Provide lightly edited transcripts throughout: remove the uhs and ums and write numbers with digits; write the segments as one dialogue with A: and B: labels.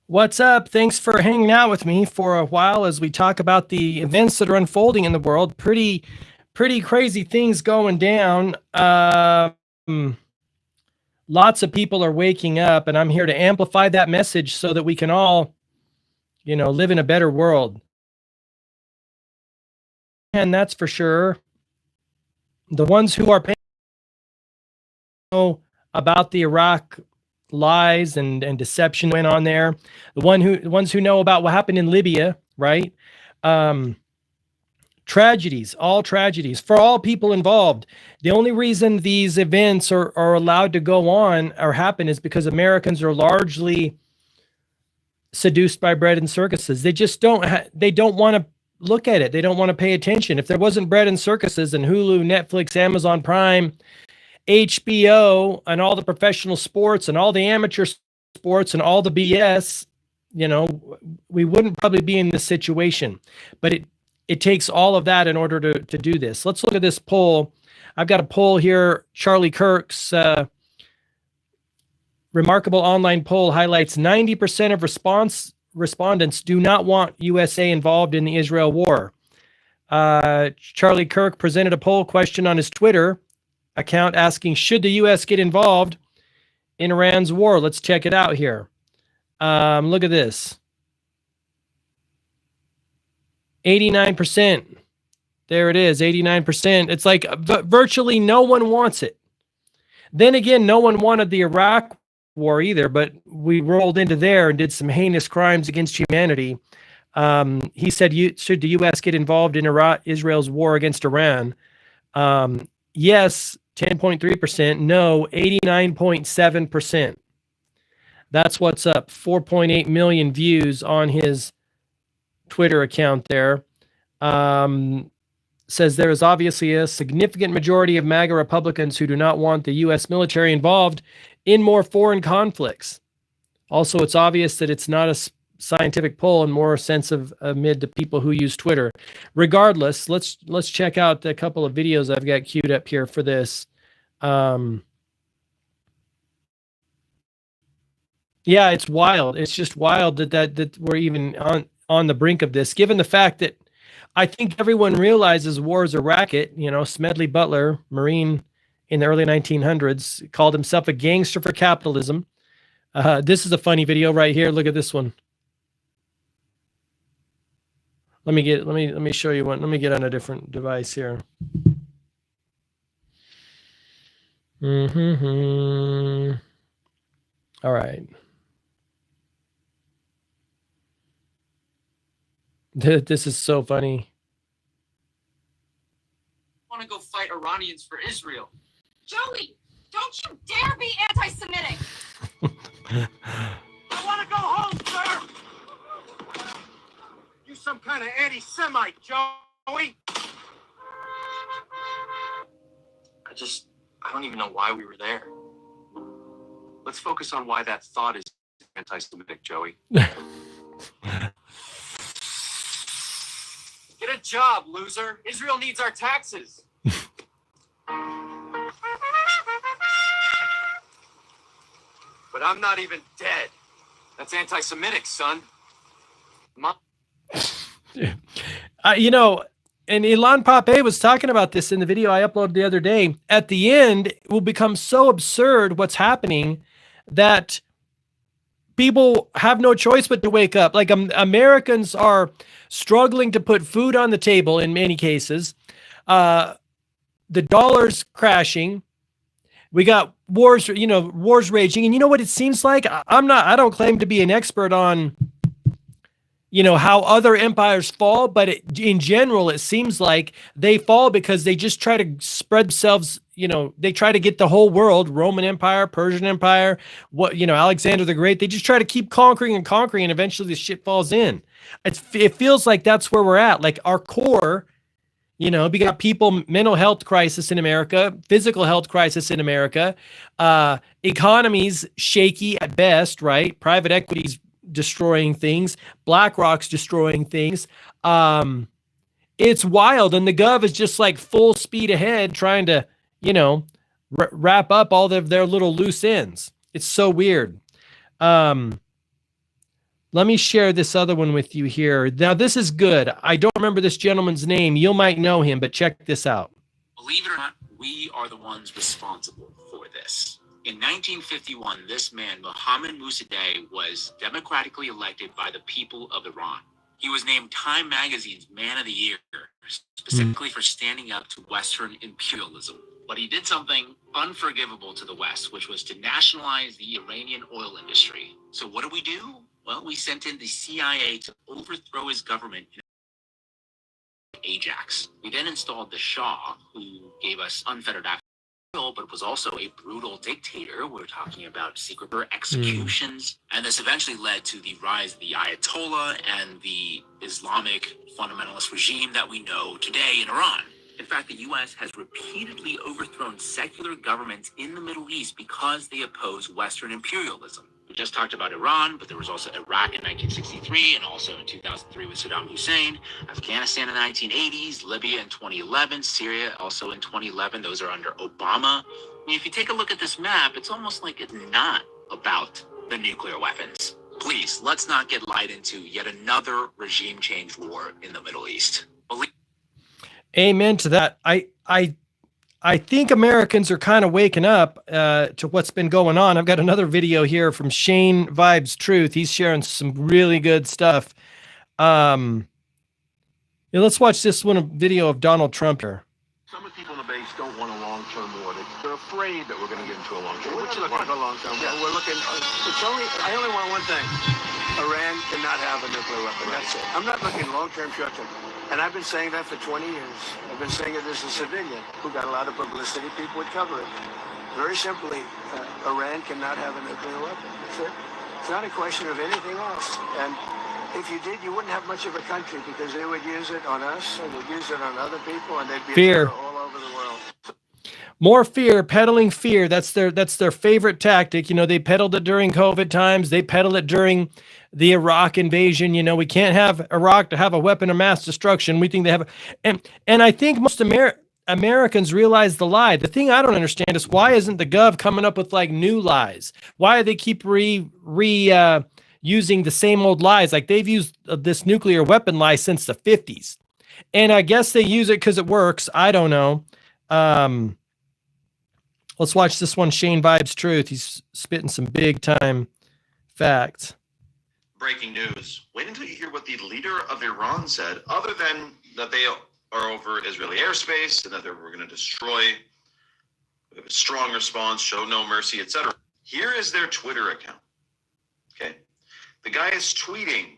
A: What's up? Thanks for hanging out with me for a while as we talk about the events that are unfolding in the world. Pretty crazy things going down. Lots of people are waking up, and I'm here to amplify that message so that we can all, live in a better world. And that's for sure. The ones who are paying about the Iraq lies and deception went on there. The ones who know about what happened in Libya, right? Tragedies, all tragedies for all people involved. The only reason these events are allowed to go on or happen is because Americans are largely seduced by bread and circuses. They just they don't want to look at it. They don't want to pay attention. If there wasn't bread and circuses and Hulu, Netflix, Amazon Prime, HBO, and all the professional sports and all the amateur sports and all the BS, we wouldn't probably be in this situation. But it takes all of that in order to do this. Let's look at this poll. I've got a poll here. Charlie Kirk's remarkable online poll highlights 90% of respondents do not want USA involved in the Israel war. Charlie Kirk presented a poll question on his Twitter account asking, should the U.S. get involved in Iran's war? Let's check it out here. Look at this. 89%. There it is, 89%. It's like virtually no one wants it. Then again, no one wanted the Iraq war either, but we rolled into there and did some heinous crimes against humanity. He said, should the U.S. get involved in Israel's war against Iran? Yes, 10.3%. No, 89.7%. That's what's up. 4.8 million views on his Twitter account there. Says there is obviously a significant majority of MAGA Republicans who do not want the U.S. military involved in more foreign conflicts. Also, it's obvious that it's not a scientific poll and more a sense of amid the people who use Twitter. Regardless, let's check out a couple of videos I've got queued up here for this. Yeah, it's wild. It's just wild that we're even on the brink of this, given the fact that I think everyone realizes war is a racket. Smedley Butler, Marine in the early 1900s, called himself a gangster for capitalism. This is a funny video right here. Look at this one. Let me show you one. Let me get on a different device here. All right. This is so funny.
B: Want to go fight Iranians for Israel?
C: Joey, don't you dare be anti-Semitic!
D: I want to go home, sir! You some kind of anti-Semite, Joey!
B: I don't even know why we were there. Let's focus on why that thought is anti-Semitic, Joey. Get a job, loser. Israel needs our taxes. But I'm not even dead. That's anti-Semitic, son.
A: And Ilan Pape was talking about this in the video I uploaded the other day. At the end, it will become so absurd what's happening that people have no choice but to wake up. Like Americans are struggling to put food on the table in many cases. The dollar's crashing. We got wars raging. And you know what it seems like? I don't claim to be an expert on how other empires fall, but in general, it seems like they fall because they just try to spread themselves, they try to get the whole world, Roman Empire, Persian Empire, Alexander the Great. They just try to keep conquering, and eventually the shit falls in. It feels like that's where we're at. Like our core, we got people, mental health crisis in America, physical health crisis in America, economies shaky at best, right? Private equity's destroying things, BlackRock's destroying things. It's wild, and the gov is just like full speed ahead trying to wrap up all of their little loose ends. It's so weird. Let me share this other one with you here. Now, this is good. I don't remember this gentleman's name. You might know him, but check this out.
E: Believe it or not, we are the ones responsible for this. In 1951, this man, Mohammad Mossadegh, was democratically elected by the people of Iran. He was named Time Magazine's Man of the Year, specifically for standing up to Western imperialism. But he did something unforgivable to the West, which was to nationalize the Iranian oil industry. So what do? Well, we sent in the CIA to overthrow his government in Ajax. We then installed the Shah, who gave us unfettered access to oil, but was also a brutal dictator. We're talking about secret executions. And this eventually led to the rise of the Ayatollah and the Islamic fundamentalist regime that we know today in Iran. In fact, the U.S. has repeatedly overthrown secular governments in the Middle East because they oppose Western imperialism. We just talked about Iran, but there was also Iraq in 1963 and also in 2003 with Saddam Hussein, Afghanistan in the 1980s, Libya in 2011, Syria also in 2011. Those are under Obama. I mean, if you take a look at this map, it's almost like it's not about the nuclear weapons. Please, let's not get lied into yet another regime change war in the Middle East.
A: Amen to that. I think Americans are kind of waking up to what's been going on. I've got another video here from Shane Vibes Truth. He's sharing some really good stuff. Yeah, let's watch this video of Donald Trump here.
F: Some of the people in the base don't want a long-term war. They're afraid that we're going to get into a long-term war.
D: We're not looking for long-term. Yeah, we're looking. I only want one thing. Iran cannot have a nuclear weapon. That's it. I'm not looking long-term, short-term. And I've been saying that for 20 years. I've been saying it as a civilian who got a lot of publicity. People would cover it. Very simply, Iran cannot have a nuclear weapon. That's it. It's not a question of anything else. And if you did, you wouldn't have much of a country because they would use it on us and they'd use it on other people and they'd be
A: fear
D: all over the world.
A: More fear, peddling fear. That's their favorite tactic. You know, they peddled it during COVID times. They peddled it during the Iraq invasion. You know, we can't have Iraq to have a weapon of mass destruction. We think they have, and I think most Americans realize the lie. The thing I don't understand is why isn't the gov coming up with like new lies? Why do they keep using the same old lies? Like they've used this nuclear weapon lie since the 50s, and I guess they use it because it works. I don't know. Let's watch this one, Shane Vibes Truth. He's spitting some big time facts.
G: Breaking news. Wait until you hear what the leader of Iran said, other than that they are over Israeli airspace and that they were going to destroy. A strong response, show no mercy, etc. Here is their Twitter account. Okay. The guy is tweeting,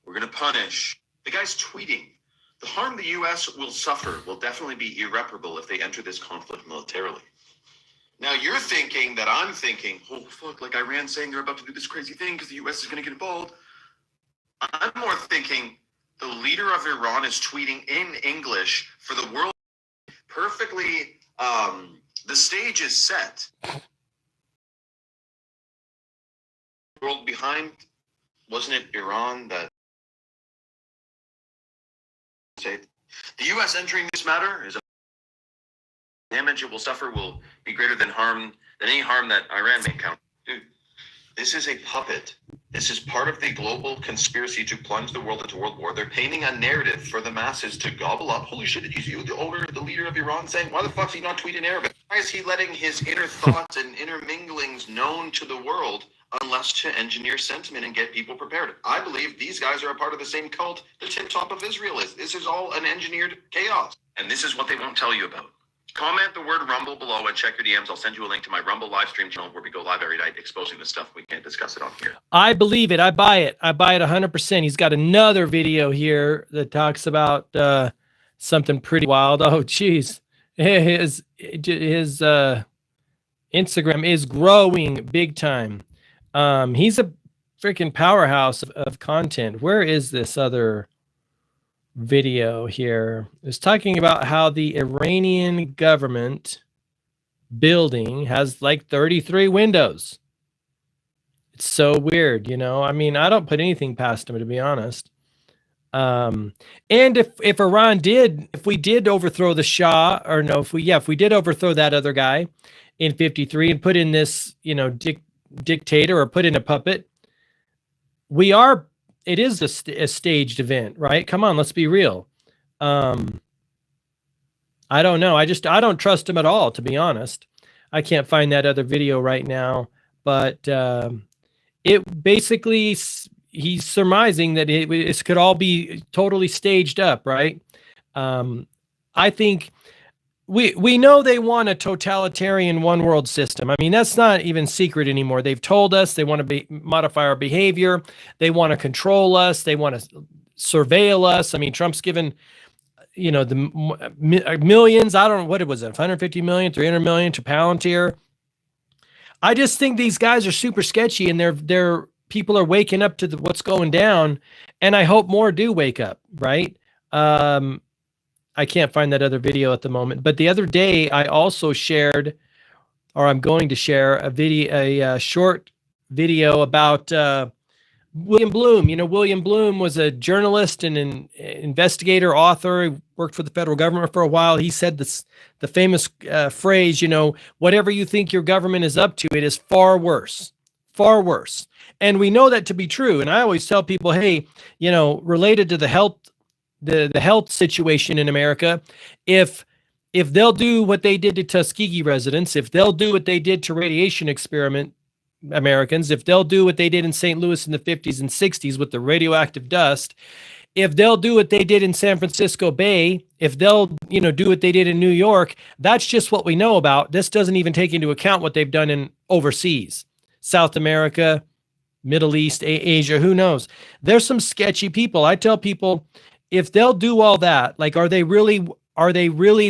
G: we're going to punish. The guy's tweeting, the harm the U.S. will suffer will definitely be irreparable if they enter this conflict militarily. Now you're thinking that I'm thinking, oh fuck, like Iran saying they're about to do this crazy thing because the U.S. is going to get involved. I'm more thinking the leader of Iran is tweeting in English for the world. Perfectly, the stage is set. World behind, wasn't it Iran that said the U.S. entering this matter is a damage it will suffer will be greater than any harm that Iran may encounter. Dude, this is a puppet. This is part of the global conspiracy to plunge the world into world war. They're painting a narrative for the masses to gobble up. Holy shit, did you see the leader of Iran saying, why the fuck's he not tweeting Arabic? Why is he letting his inner thoughts and interminglings known to the world unless to engineer sentiment and get people prepared? I believe these guys are a part of the same cult the tip top of Israel is. This is all an engineered chaos. And this is what they won't tell you about. Comment the word Rumble below and check your DMs. I'll send you a link to my Rumble live stream channel where we go live every night exposing this stuff. We can't discuss it on here.
A: I believe it. I buy it. I buy it 100%. He's got another video here that talks about something pretty wild. Oh, geez. His Instagram is growing big time. He's a freaking powerhouse of content. Where is this other video here? It's talking about how the Iranian government building has like 33 windows. It's so weird, you know. I mean, I don't put anything past them, to be honest. And if Iran did, if we did overthrow the Shah, or no, if we did overthrow that other guy in 53 and put in this, you know, dictator, or put in a puppet, we are it is a staged event, right? Come on, let's be real. I don't know. I don't trust him at all, to be honest. I can't find that other video right now, but it basically, he's surmising that it could all be totally staged up, right? I think we know they want a totalitarian one world system. I mean, that's not even secret anymore. They've told us they want to modify our behavior. They want to control us. They want to surveil us. I mean, Trump's given, the millions. I don't know what it was, 150 million, 300 million to Palantir. I just think these guys are super sketchy, and they're people are waking up to what's going down, and I hope more do wake up, right? I can't find that other video at the moment, but the other day I also shared, or I'm going to share a short video about William Bloom. William Bloom was a journalist and an investigator, author. He worked for the federal government for a while. He said the famous phrase, whatever you think your government is up to, it is far worse, far worse. And we know that to be true. And I always tell people, hey, related to the health situation in America, if they'll do what they did to Tuskegee residents, if they'll do what they did to radiation experiment Americans, if they'll do what they did in St. Louis in the 50s and 60s with the radioactive dust, if they'll do what they did in San Francisco Bay, if they'll, do what they did in New York, that's just what we know about. This doesn't even take into account what they've done in overseas, South America, Middle East, Asia, who knows? There's some sketchy people. I tell people, if they'll do all that, like, are they really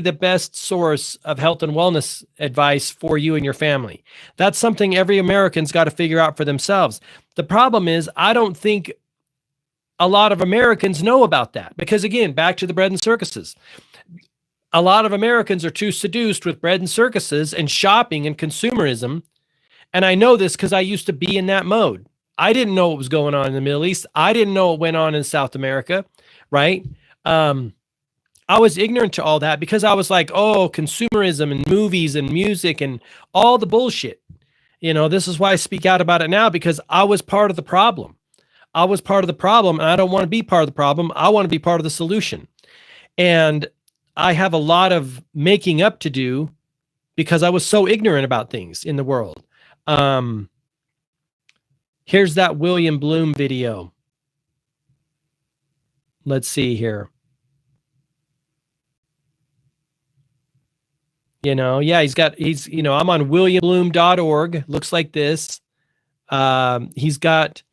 A: the best source of health and wellness advice for you and your family? That's something every American's got to figure out for themselves. The problem is, I don't think a lot of Americans know about that, because again, back to the bread and circuses. A lot of Americans are too seduced with bread and circuses and shopping and consumerism. And I know this because I used to be in that mode. I didn't know what was going on in the Middle East. I didn't know what went on in South America. Right? I was ignorant to all that because I was like, oh, consumerism and movies and music and all the bullshit. This is why I speak out about it now, because I was part of the problem. I was part of the problem, and I don't want to be part of the problem. I want to be part of the solution. And I have a lot of making up to do because I was so ignorant about things in the world. Here's that William Bloom video. Let's see here. I'm on williambloom.org. Looks like this. He's got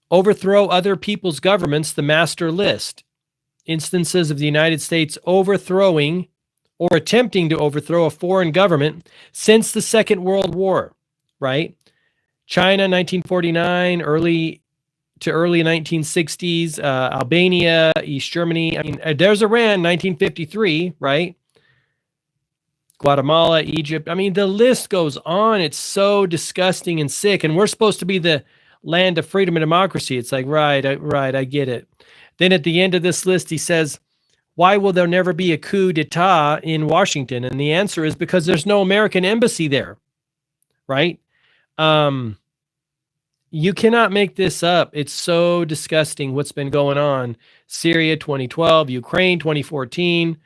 A: overthrow other people's governments, the master list. Instances of the United States overthrowing or attempting to overthrow a foreign government since the Second World War, right? China, 1949, early 1960s, Albania, East Germany. I mean, there's Iran, 1953, right? Guatemala, Egypt. I mean, the list goes on. It's so disgusting and sick. And we're supposed to be the land of freedom and democracy. It's like, right, I get it. Then at the end of this list, he says, why will there never be a coup d'etat in Washington? And the answer is because there's no American embassy there, right? You cannot make this up. It's so disgusting what's been going on. Syria 2012, Ukraine 2014.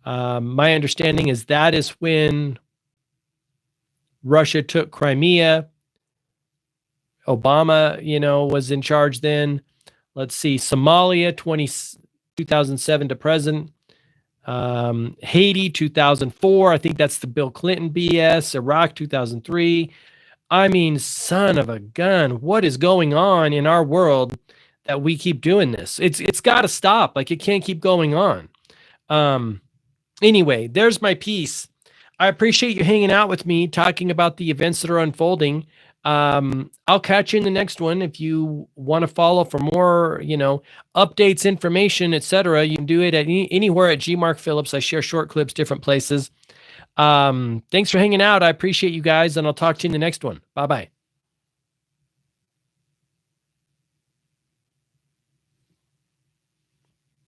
A: My understanding is that is when Russia took Crimea. Obama, was in charge then. Let's see, Somalia 2007 to present. Haiti 2004. I think that's the Bill Clinton BS. Iraq 2003. I mean, son of a gun, what is going on in our world that we keep doing this? It's got to stop. Like, it can't keep going on. Anyway, there's my piece. I appreciate you hanging out with me, talking about the events that are unfolding. I'll catch you in the next one. If you want to follow for more, updates, information, etc., you can do it at anywhere at G Mark Phillips. I share short clips, different places. Thanks for hanging out. I appreciate you guys, and I'll talk to you in the next one. Bye-bye.